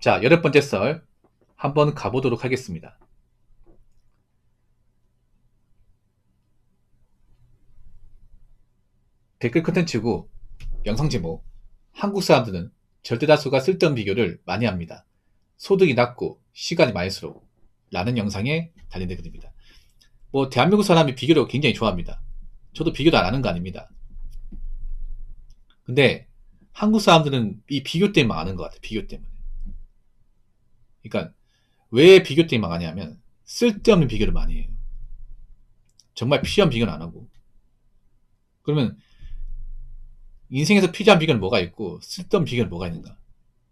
자, 8번째 썰 한번 가보도록 하겠습니다. 댓글 컨텐츠고 영상 제목. 한국 사람들은 절대다수가 쓸데없는 비교를 많이 합니다. 소득이 낮고 시간이 많이 쓰고 라는 영상에 달린 댓글입니다. 뭐 대한민국 사람이 비교를 굉장히 좋아합니다. 저도 비교도 안 하는 거 아닙니다. 근데 한국 사람들은 이 비교 때문에 망하는 것 같아요. 비교 때문에. 그러니까 왜 비교 때문에 망하냐면 쓸데없는 비교를 많이 해요. 정말 필요한 비교는 안 하고. 그러면 인생에서 필요한 비결은 뭐가 있고 쓸데없는 비결은 뭐가 있는가?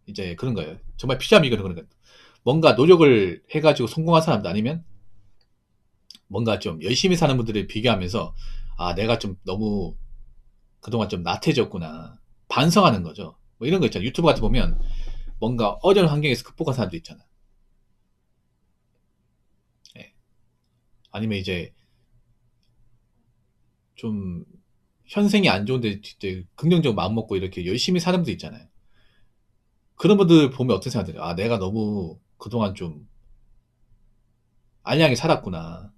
이제 그런 거예요. 정말 필요한 비결은 그런 거예요. 뭔가 노력을 해가지고 성공한 사람도 아니면 뭔가 좀 열심히 사는 분들을 비교하면서 아 내가 좀 너무 그동안 좀 나태해졌구나 반성하는 거죠. 뭐 이런 거 있잖아요. 유튜브 같은 거 보면 뭔가 어려운 환경에서 극복한 사람도 있잖아요. 예. 아니면 이제 좀 현생이 안 좋은데 이제 긍정적으로 마음 먹고 이렇게 열심히 사는 분도 있잖아요. 그런 분들 보면 어떤 생각이 들어요? 아 내가 너무 그동안 좀 알량하게 살았구나.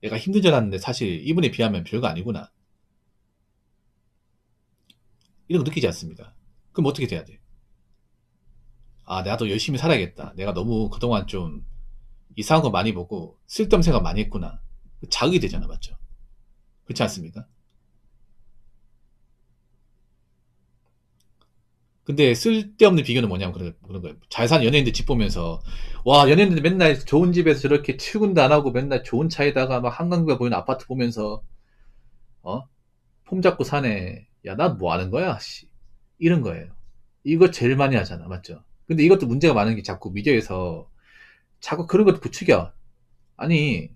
얘가 힘든 줄 알았는데 사실 이분에 비하면 별거 아니구나. 이런 거 느끼지 않습니까? 그럼 어떻게 돼야 돼? 아, 내가 더 열심히 살아야겠다. 내가 너무 그동안 좀 이상한 거 많이 보고 쓸데없는 생각 많이 했구나. 자극이 되잖아, 맞죠? 그렇지 않습니까? 근데 쓸데없는 비교는 뭐냐면 그런 거예요. 잘 사는 연예인들 집 보면서 와, 연예인들 맨날 좋은 집에서 저렇게 출근도 안 하고 맨날 좋은 차에다가 막 한강뷰가 보이는 아파트 보면서 어? 폼 잡고 사네. 야, 난 뭐 하는 거야? 씨. 이런 거예요. 이거 제일 많이 하잖아. 맞죠? 근데 이것도 문제가 많은 게 자꾸 미디어에서 자꾸 그런 것도 부추겨. 아니,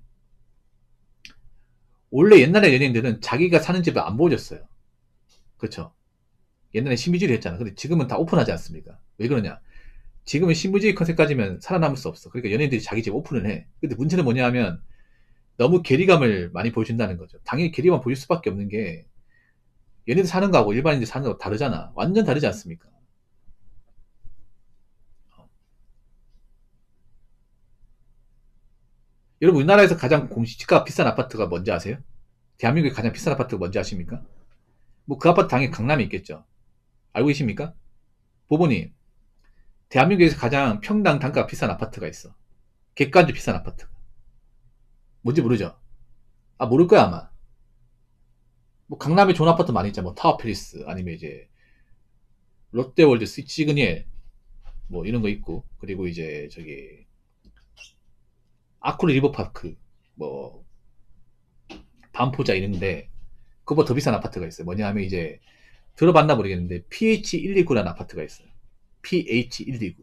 원래 옛날에 연예인들은 자기가 사는 집을 안 보여줬어요. 그렇죠? 옛날에 신비주의를 했잖아. 근데 지금은 다 오픈하지 않습니까? 왜 그러냐? 지금은 신비주의 컨셉까지면 살아남을 수 없어. 그러니까 연예인들이 자기 집 오픈을 해. 근데 문제는 뭐냐 하면 너무 괴리감을 많이 보여준다는 거죠. 당연히 괴리감 보일 수밖에 없는 게 연예인들 사는 거하고 일반인들 사는 거 다르잖아. 완전 다르지 않습니까? 여러분 우리나라에서 가장 공시지가 비싼 아파트가 뭔지 아세요? 대한민국의 가장 비싼 아파트가 뭔지 아십니까? 뭐 그 아파트 당연히 강남에 있겠죠. 알고 계십니까? 부모님, 대한민국에서 가장 평당 단가가 비싼 아파트가 있어. 객관적 비싼 아파트. 뭔지 모르죠? 아 모를 거야 아마. 뭐 강남에 좋은 아파트 많이 있잖아. 뭐 타워팰리스 아니면 이제 롯데월드 시그니엘 뭐 이런 거 있고 그리고 이제 저기 아쿠르 리버파크 뭐 반포자 이런데 그거보다 더 비싼 아파트가 있어요. 뭐냐 하면 이제 들어봤나 모르겠는데 PH129라는 아파트가 있어요. PH129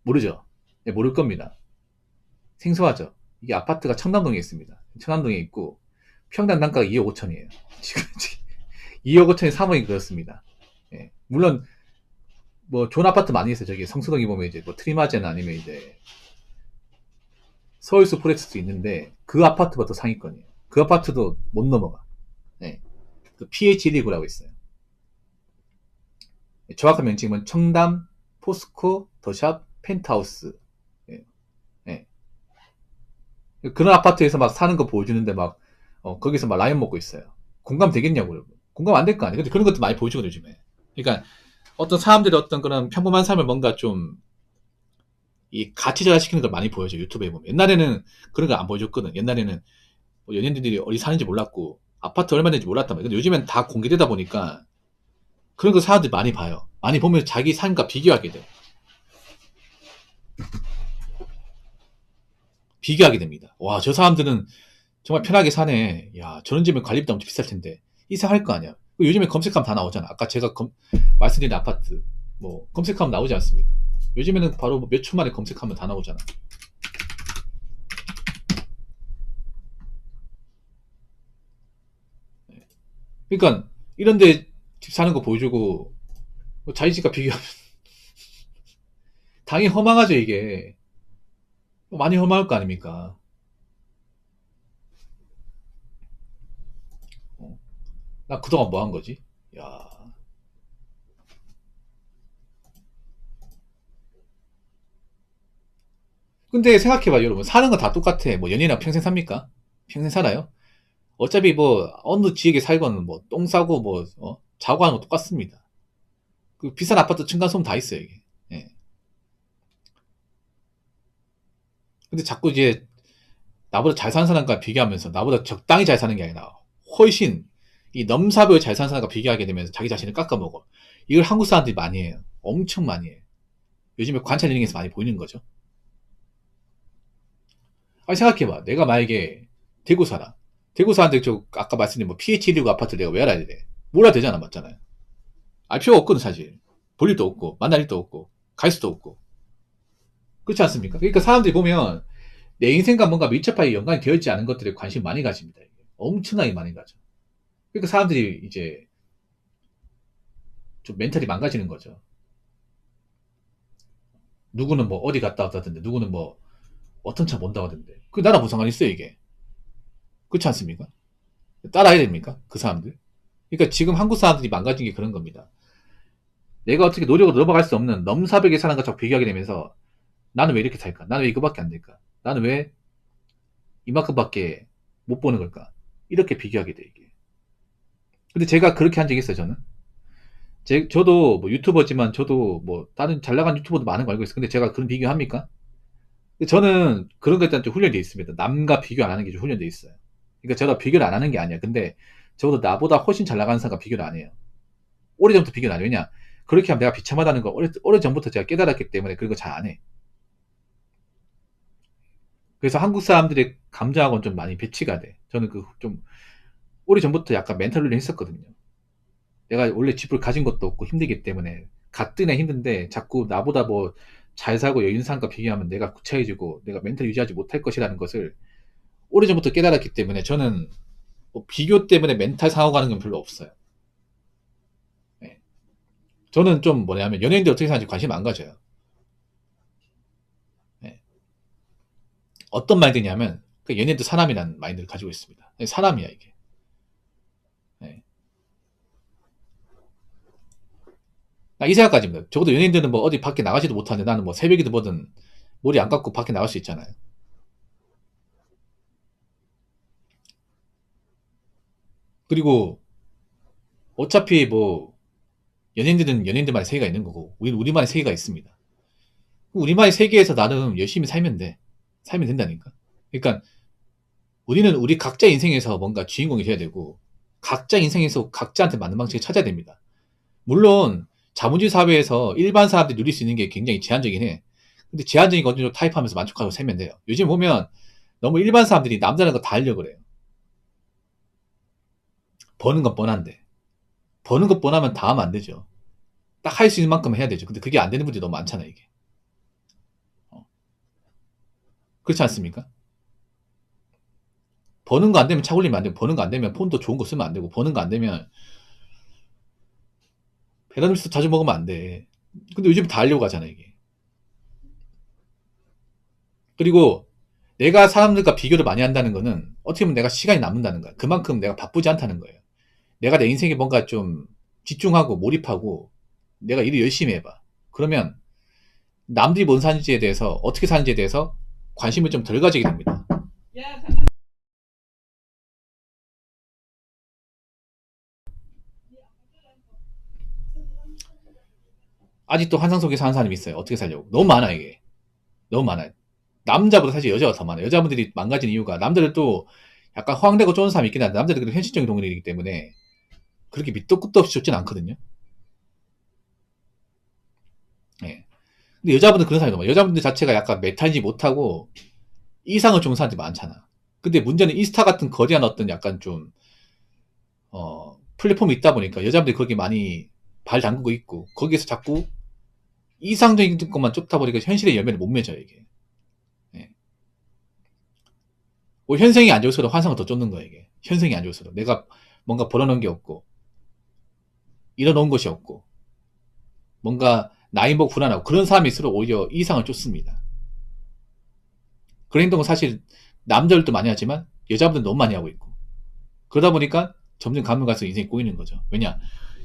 모르죠? 네, 모를 겁니다. 생소하죠? 이게 아파트가 청담동에 있습니다. 청담동에 있고 평당 단가가 2억 5천이에요. 지금 2억 5천에 3억이 그렇습니다. 예. 물론 뭐 좋은 아파트 많이 있어요. 저기 성수동에 보면 이제 뭐 트리마젠 아니면 이제 서울숲 프레스도 있는데 그 아파트가 더 상위권이에요. 그 아파트도 못 넘어가. 네. 그 PH129라고 있어요. 정확한 명칭은 청담, 포스코, 더샵, 펜트하우스. 예. 예. 그런 아파트에서 막 사는 거 보여주는데 막 거기서 막 라면 먹고 있어요. 공감 되겠냐고 여러분. 공감 안 될 거 아니에요. 근데 그런 것도 많이 보여주거든요 요즘에. 그러니까 어떤 사람들이 어떤 그런 평범한 삶을 뭔가 좀 이 가치전환시키는 걸 많이 보여줘 유튜브에 보면. 옛날에는 그런 거 안 보여줬거든. 옛날에는 뭐 연예인들이 어디 사는지 몰랐고 아파트 얼마인지 몰랐단 말이야. 근데 요즘엔 다 공개되다 보니까 그런 거 사람들이 많이 봐요. 많이 보면서 자기 삶과 비교하게 돼. 비교하게 됩니다. 와, 저 사람들은 정말 편하게 사네. 야, 저런 집은 관리비도 엄청 비쌀 텐데. 이 생각할 거 아니야. 요즘에 검색하면 다 나오잖아. 아까 제가 말씀드린 아파트. 뭐, 검색하면 나오지 않습니까? 요즘에는 바로 몇 초 만에 검색하면 다 나오잖아. 그러니까, 이런데 집 사는 거 보여주고, 뭐 자기 집과 비교하면, 당연히 허망하죠, 이게. 많이 허망할 거 아닙니까? 어. 나 그동안 뭐 한 거지? 야, 근데 생각해봐, 여러분. 사는 건 다 똑같아. 뭐, 연인이랑 평생 삽니까? 평생 살아요? 어차피 뭐, 어느 지역에 살건 뭐, 똥 싸고 뭐, 자고 하는 거 똑같습니다. 그 비싼 아파트 층간소음 다 있어요, 이게. 예. 근데 자꾸 이제, 나보다 잘 사는 사람과 비교하면서, 나보다 적당히 잘 사는 게 아니라, 훨씬, 이 넘사벽을 잘 사는 사람과 비교하게 되면서 자기 자신을 깎아먹어. 이걸 한국 사람들이 많이 해요. 엄청 많이 해요. 요즘에 관찰 리딩에서 많이 보이는 거죠. 아니, 생각해봐. 내가 만약에 대구 살아. 대구 사는데 저 아까 말씀드린 뭐 PH119 아파트 내가 왜 알아야 돼? 몰라야 되잖아, 맞잖아요. 알 필요가 없거든, 사실. 볼 일도 없고, 만날 일도 없고, 갈 수도 없고. 그렇지 않습니까? 그러니까 사람들이 보면 내 인생과 뭔가 밀접하게 연관이 되어 있지 않은 것들에 관심 많이 가집니다. 엄청나게 많이 가죠. 그러니까 사람들이 이제 좀 멘탈이 망가지는 거죠. 누구는 뭐 어디 갔다 왔다던데, 누구는 뭐 어떤 차 본다고 하던데. 그 나라 무슨 상관 있어요, 이게. 그렇지 않습니까? 따라야 됩니까? 그 사람들? 그러니까 지금 한국 사람들이 망가진 게 그런 겁니다. 내가 어떻게 노력을 넘어갈 수 없는 넘사벽의 사람과 자꾸 비교하게 되면서 나는 왜 이렇게 살까? 나는 왜 이거밖에 안 될까? 나는 왜 이만큼밖에 못 보는 걸까? 이렇게 비교하게 돼, 이게. 근데 제가 그렇게 한 적이 있어요, 저는. 저도 뭐 유튜버지만 저도 뭐 다른 잘 나간 유튜버도 많은 거 알고 있어요. 근데 제가 그런 비교합니까? 저는 그런 것에 대한 좀 훈련되어 있습니다. 남과 비교 안 하는 게 좀 훈련되어 있어요. 그러니까 제가 비교를 안 하는 게 아니야. 근데 적어도 나보다 훨씬 잘 나가는 사람과 비교를 안 해요. 오래전부터 비교를 안 해요. 왜냐? 그렇게 하면 내가 비참하다는 걸 오래전부터 제가 깨달았기 때문에 그런 거 잘 안 해. 그래서 한국 사람들의 감정하고는 좀 많이 배치가 돼. 저는 그 좀 오래전부터 약간 멘탈을 했었거든요. 내가 원래 집을 가진 것도 없고 힘들기 때문에 가뜩이나 힘든데 자꾸 나보다 뭐 잘 살고 여유 있는 사람과 비교하면 내가 구차해지고 내가 멘탈 유지하지 못할 것이라는 것을 오래전부터 깨달았기 때문에 저는 뭐 비교 때문에 멘탈 상하고 가는 건 별로 없어요. 네. 저는 좀 뭐냐면 연예인들 어떻게 사는지 관심 안 가져요. 네. 어떤 마인드냐면 그 연예인도 사람이라는 마인드를 가지고 있습니다. 사람이야 이게. 네. 이 생각까지입니다. 적어도 연예인들은 뭐 어디 밖에 나가지도 못하는데 나는 뭐 새벽이든 뭐든 머리 안 감고 밖에 나갈 수 있잖아요. 그리고 어차피 뭐 연예인들은 연예인들만의 세계가 있는 거고 우리는 우리만의 세계가 있습니다. 우리만의 세계에서 나름 열심히 살면 돼. 살면 된다니까. 그러니까 우리는 우리 각자 인생에서 뭔가 주인공이 돼야 되고 각자 인생에서 각자한테 맞는 방식을 찾아야 됩니다. 물론 자본주의 사회에서 일반 사람들이 누릴 수 있는 게 굉장히 제한적이긴 해. 근데 제한적인 것들로 타입하면서 만족하고 살면 돼요. 요즘 보면 너무 일반 사람들이 남자는 거 다 하려고 그래요. 버는 건 뻔한데. 버는 것 뻔하면 다 하면 안 되죠. 딱 할 수 있는 만큼 해야 되죠. 근데 그게 안 되는 분들이 너무 많잖아요, 이게. 어. 그렇지 않습니까? 버는 거 안 되면 차 굴리면 안 되고, 버는 거 안 되면 폰도 좋은 거 쓰면 안 되고, 버는 거 안 되면 배달 음식도 자주 먹으면 안 돼. 근데 요즘 다 하려고 하잖아, 이게. 그리고 내가 사람들과 비교를 많이 한다는 거는 어떻게 보면 내가 시간이 남는다는 거야. 그만큼 내가 바쁘지 않다는 거예요. 내가 내 인생에 뭔가 좀 집중하고 몰입하고 내가 일을 열심히 해봐. 그러면 남들이 뭔 사는지에 대해서 어떻게 사는지에 대해서 관심을 좀 덜 가지게 됩니다. 아직도 환상 속에 사는 사람이 있어요. 어떻게 살려고. 너무 많아 이게. 너무 많아요. 남자보다 사실 여자가 더 많아요. 여자분들이 망가진 이유가 남들도 약간 허황되고 쫓는 사람이 있긴 한데 남자들은 그래도 현실적인 동물이기 때문에 그렇게 밑도 끝도 없이 쫓진 않거든요. 네. 근데 여자분들 그런 사람이 너무 많아요. 여자분들 자체가 약간 메타이지 못하고 이상을 주는 사람들이 많잖아. 근데 문제는 인스타 같은 거대한 어떤 약간 좀 플랫폼이 있다 보니까 여자분들이 거기 많이 발 담그고 있고 거기에서 자꾸 이상적인 것만 쫓다 보니까 현실의 열매를 못 맺어요 이게. 예. 뭐 현생이 안 좋을수록 환상을 더 쫓는 거야 이게. 현생이 안 좋을수록 내가 뭔가 벌어놓은 게 없고 잃어놓은 것이 없고 뭔가 나이먹 불안하고 그런 사람일수록 오히려 이상을 쫓습니다. 그런 행동은 사실 남자들도 많이 하지만 여자분들 너무 많이 하고 있고 그러다 보니까 점점 가면 갈수록 인생이 꼬이는 거죠. 왜냐?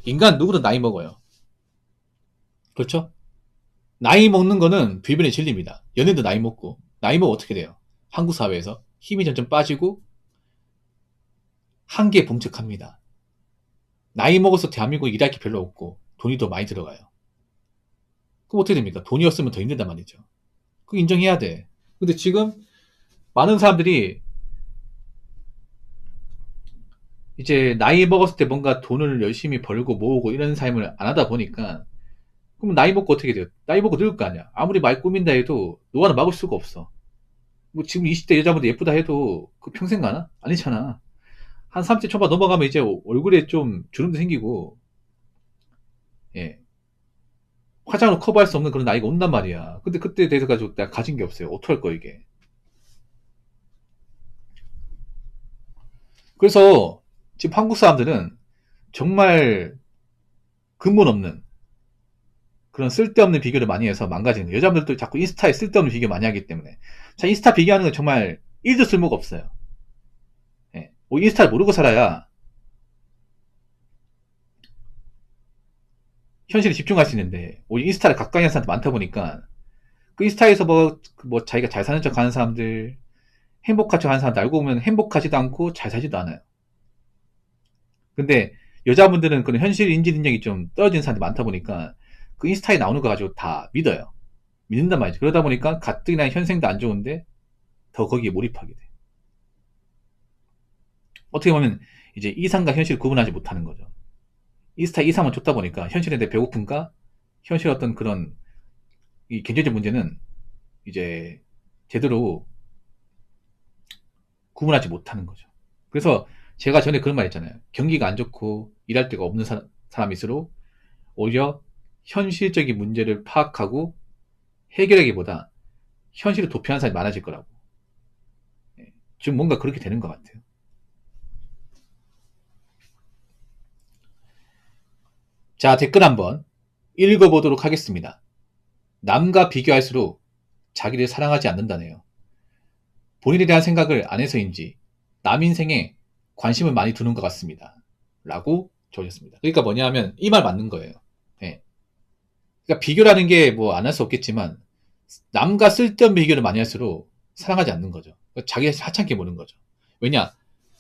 인간 누구든 나이 먹어요. 그렇죠? 나이 먹는 거는 비변의 진리입니다. 연예인도 나이 먹고 나이 먹으면 어떻게 돼요? 한국 사회에서 힘이 점점 빠지고 한계에 봉착합니다. 나이 먹어서 대한민국 일할 게 별로 없고 돈이 더 많이 들어가요. 그럼 어떻게 됩니까? 돈이 없으면 더 힘들단 말이죠. 그거 인정해야 돼. 근데 지금 많은 사람들이 이제 나이 먹었을 때 뭔가 돈을 열심히 벌고 모으고 이런 삶을 안 하다 보니까, 그럼 나이 먹고 어떻게 돼요? 나이 먹고 늙을 거 아니야. 아무리 말 꾸민다 해도 노화는 막을 수가 없어. 뭐 지금 20대 여자분들 예쁘다 해도 그 평생 가나? 아니잖아. 한 30대 초반 넘어가면 이제 얼굴에 좀 주름도 생기고, 예. 화장으로 커버할 수 없는 그런 나이가 온단 말이야. 근데 그때 대해서 가지고 내가 가진 게 없어요. 어떡할 거야, 이게. 그래서 지금 한국 사람들은 정말 근본 없는 그런 쓸데없는 비교를 많이 해서 망가지는 거예요. 여자분들도 자꾸 인스타에 쓸데없는 비교 많이 하기 때문에. 자, 인스타 비교하는 건 정말 1도 쓸모가 없어요. 예. 뭐 인스타를 모르고 살아야 현실에 집중할 수 있는데, 오히려 인스타를 가까이 하는 사람들 많다 보니까, 그 인스타에서 뭐 자기가 잘 사는 척 하는 사람들, 행복한 척 하는 사람들 알고 보면 행복하지도 않고 잘 살지도 않아요. 근데 여자분들은 그런 현실 인지 능력이 좀 떨어지는 사람들이 많다 보니까 그 인스타에 나오는 거 가지고 다 믿어요. 믿는단 말이죠. 그러다 보니까 가뜩이나 현생도 안 좋은데 더 거기에 몰입하게 돼. 어떻게 보면 이제 이상과 현실을 구분하지 못하는 거죠. 인스타 이상만 쫓다 보니까 현실에 대해 배고픈가? 현실 어떤 그런 이 경제적 문제는 이제 제대로 구분하지 못하는 거죠. 그래서 제가 전에 그런 말 했잖아요. 경기가 안 좋고 일할 데가 없는 사람일수록 오히려 현실적인 문제를 파악하고 해결하기보다 현실을 도피하는 사람이 많아질 거라고. 예. 지금 뭔가 그렇게 되는 것 같아요. 자, 댓글 한번 읽어보도록 하겠습니다. 남과 비교할수록 자기를 사랑하지 않는다네요. 본인에 대한 생각을 안 해서인지 남 인생에 관심을 많이 두는 것 같습니다. 라고 적으셨습니다. 그러니까 뭐냐 하면 이 말 맞는 거예요. 예. 그러니까 비교라는 게 뭐 안 할 수 없겠지만 남과 쓸데없는 비교를 많이 할수록 사랑하지 않는 거죠. 그러니까 자기 하찮게 보는 거죠. 왜냐?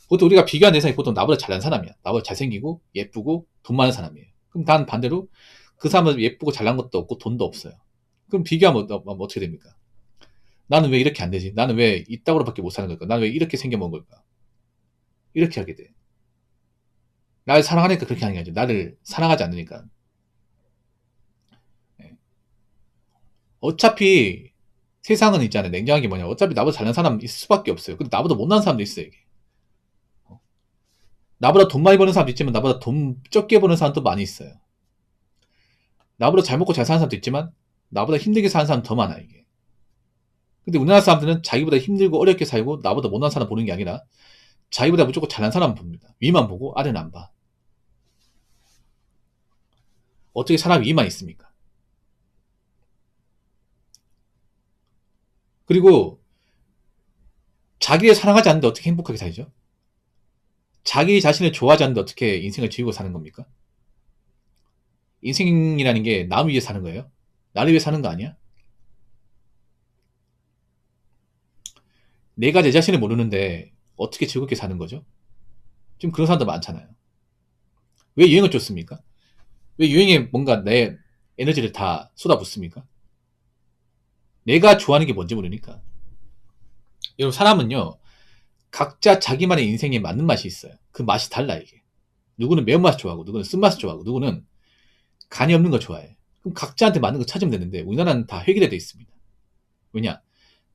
보통 우리가 비교하는 대상이 보통 나보다 잘난 사람이야. 나보다 잘생기고 예쁘고 돈 많은 사람이에요. 그럼 단 반대로 그 사람은 예쁘고 잘난 것도 없고 돈도 없어요. 그럼 비교하면 어떻게 됩니까? 나는 왜 이렇게 안 되지? 나는 왜 이따구로밖에 못 사는 걸까? 나는 왜 이렇게 생겨먹은 걸까? 이렇게 하게 돼. 나를 사랑하니까 그렇게 하는 게 아니죠. 나를 사랑하지 않으니까. 예. 어차피 세상은 있잖아요. 냉정한 게 뭐냐. 어차피 나보다 잘난 사람 있을 수밖에 없어요. 근데 나보다 못난 사람도 있어요, 이게. 나보다 돈 많이 버는 사람도 있지만 나보다 돈 적게 버는 사람도 많이 있어요. 나보다 잘 먹고 잘 사는 사람도 있지만 나보다 힘들게 사는 사람 더 많아, 이게. 근데 우리나라 사람들은 자기보다 힘들고 어렵게 살고 나보다 못난 사람 보는 게 아니라 자기보다 무조건 잘난 사람 봅니다. 위만 보고 아래는 안 봐. 어떻게 사람이 위만 있습니까? 그리고 자기를 사랑하지 않는데 어떻게 행복하게 살죠? 자기 자신을 좋아하지 않는데 어떻게 인생을 즐기고 사는 겁니까? 인생이라는 게 남 위해 사는 거예요? 나를 위해 사는 거 아니야? 내가 내 자신을 모르는데 어떻게 즐겁게 사는 거죠? 지금 그런 사람도 많잖아요. 왜 유행을 쫓습니까? 왜 유행에 뭔가 내 에너지를 다 쏟아붓습니까? 내가 좋아하는 게 뭔지 모르니까. 여러분, 사람은요, 각자 자기만의 인생에 맞는 맛이 있어요. 그 맛이 달라, 이게. 누구는 매운맛 좋아하고, 누구는 쓴맛을 좋아하고, 누구는 간이 없는 거 좋아해. 그럼 각자한테 맞는 거 찾으면 되는데, 우리나라는 다 획일화되어 있습니다. 왜냐?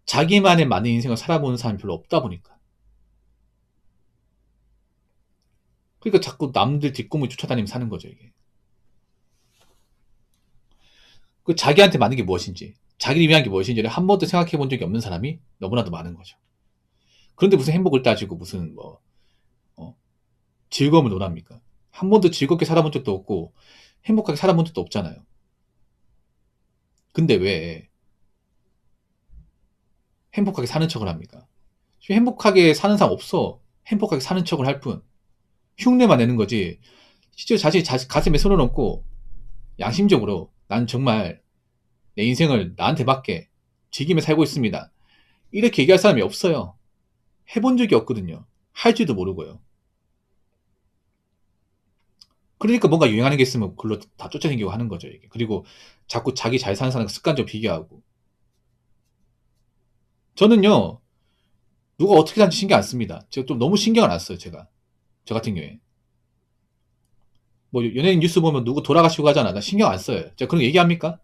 자기만의 맞는 인생을 살아보는 사람이 별로 없다 보니까. 그러니까 자꾸 남들 뒷꿈을 쫓아다니면 사는 거죠, 이게. 그 자기한테 맞는 게 무엇인지, 자기를 위한 게 무엇인지를 한 번도 생각해 본 적이 없는 사람이 너무나도 많은 거죠. 그런데 무슨 행복을 따지고 무슨 어, 즐거움을 논합니까? 한 번도 즐겁게 살아본 적도 없고 행복하게 살아본 적도 없잖아요. 근데 왜 행복하게 사는 척을 합니까? 행복하게 사는 사람 없어. 행복하게 사는 척을 할 뿐. 흉내만 내는 거지. 실제로 자신이 가슴에 손을 얹고 양심적으로 난 정말 내 인생을 나한테 맞게 즐기며 살고 있습니다. 이렇게 얘기할 사람이 없어요. 해본 적이 없거든요. 할 줄도 모르고요. 그러니까 뭔가 유행하는 게 있으면 그걸로 다 쫓아다니고 하는 거죠, 이게. 그리고 자꾸 자기 잘 사는 사람과 습관적으로 비교하고. 저는요, 누가 어떻게 사는지 신경 안 씁니다. 제가 좀 너무 신경을 안 써요, 제가. 저 같은 경우에. 뭐, 연예인 뉴스 보면 누구 돌아가시고 하잖아. 나 신경 안 써요. 제가 그런 거 얘기합니까?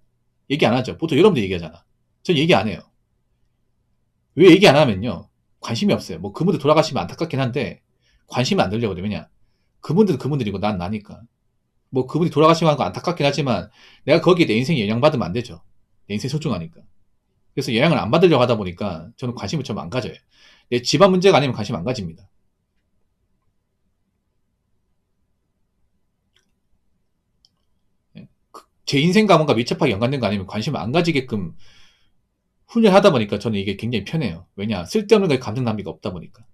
얘기 안 하죠. 보통 여러분들 얘기하잖아. 전 얘기 안 해요. 왜 얘기 안 하면요. 관심이 없어요. 뭐, 그분들 돌아가시면 안타깝긴 한데, 관심이 안 들려거든요. 왜냐? 그분들은 그분들이고 난 나니까. 뭐, 그분이 돌아가시고 하는 거 안타깝긴 하지만, 내가 거기에 내 인생에 영향받으면 안 되죠. 내 인생이 소중하니까. 그래서 영향을 안 받으려고 하다 보니까, 저는 관심을 좀 안 가져요. 내 집안 문제가 아니면 관심 안 가집니다. 제 인생과 뭔가 밀접하게 연관된 거 아니면 관심을 안 가지게끔 훈련하다 보니까 저는 이게 굉장히 편해요. 왜냐? 쓸데없는 거에 감정 낭비가 없다 보니까.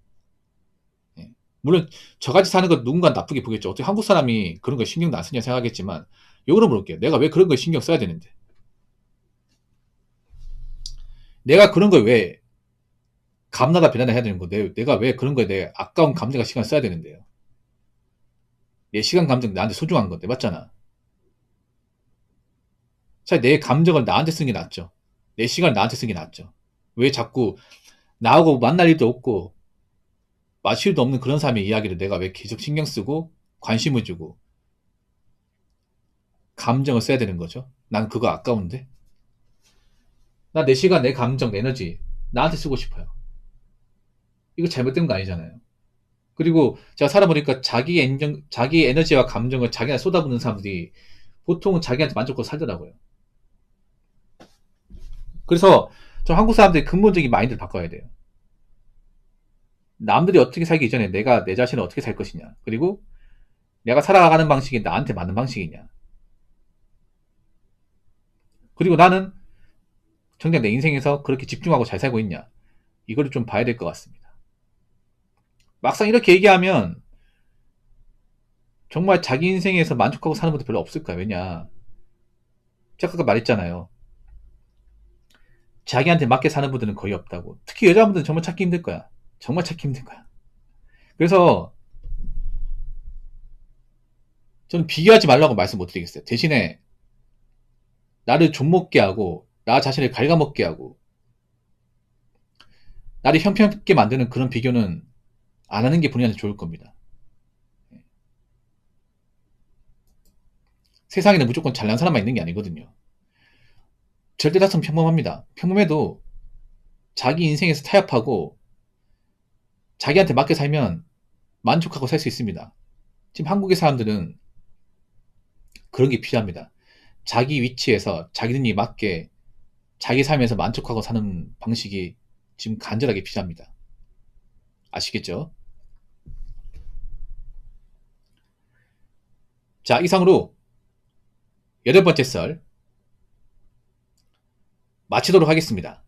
예. 물론 저같이 사는 거 누군가 나쁘게 보겠죠. 어떻게 한국 사람이 그런 거에 신경도 안 쓰냐 생각하겠지만 역으로 물을게요. 내가 왜 그런 거에 신경 써야 되는데? 내가 그런 거에 왜 감나다 비난을 해야 되는 거? 내가 왜 그런 거에 내 아까운 감정과 시간을 써야 되는데요? 내 시간 감정 나한테 소중한 건데 맞잖아. 차라리 내 감정을 나한테 쓰는 게 낫죠. 내 시간을 나한테 쓰는 게 낫죠. 왜 자꾸 나하고 만날 일도 없고 마실 일도 없는 그런 사람의 이야기를 내가 왜 계속 신경 쓰고 관심을 주고 감정을 써야 되는 거죠? 난 그거 아까운데? 나 내 시간, 내 감정, 내 에너지 나한테 쓰고 싶어요. 이거 잘못된 거 아니잖아요. 그리고 제가 살아보니까 자기 에너지와 감정을 자기한테 쏟아붓는 사람들이 보통은 자기한테 만족하고 살더라고요. 그래서 좀 한국 사람들이 근본적인 마인드를 바꿔야 돼요. 남들이 어떻게 살기 이전에 내가 내 자신을 어떻게 살 것이냐. 그리고 내가 살아가는 방식이 나한테 맞는 방식이냐. 그리고 나는 정작 내 인생에서 그렇게 집중하고 잘 살고 있냐. 이거를 좀 봐야 될 것 같습니다. 막상 이렇게 얘기하면 정말 자기 인생에서 만족하고 사는 분들 별로 없을 거야. 왜냐. 제가 아까 말했잖아요. 자기한테 맞게 사는 분들은 거의 없다고. 특히 여자분들은 정말 찾기 힘들 거야. 정말 찾기 힘들 거야. 그래서 저는 비교하지 말라고 말씀 못 드리겠어요. 대신에 나를 좀먹게 하고 나 자신을 갉아먹게 하고 나를 형편없게 만드는 그런 비교는 안 하는 게 본인한테 좋을 겁니다. 세상에는 무조건 잘난 사람만 있는 게 아니거든요. 절대 다수는 평범합니다. 평범해도 자기 인생에서 타협하고 자기한테 맞게 살면 만족하고 살 수 있습니다. 지금 한국의 사람들은 그런 게 필요합니다. 자기 위치에서 자기 능력에 맞게 자기 삶에서 만족하고 사는 방식이 지금 간절하게 필요합니다. 아시겠죠? 자, 이상으로 8번째 썰 마치도록 하겠습니다.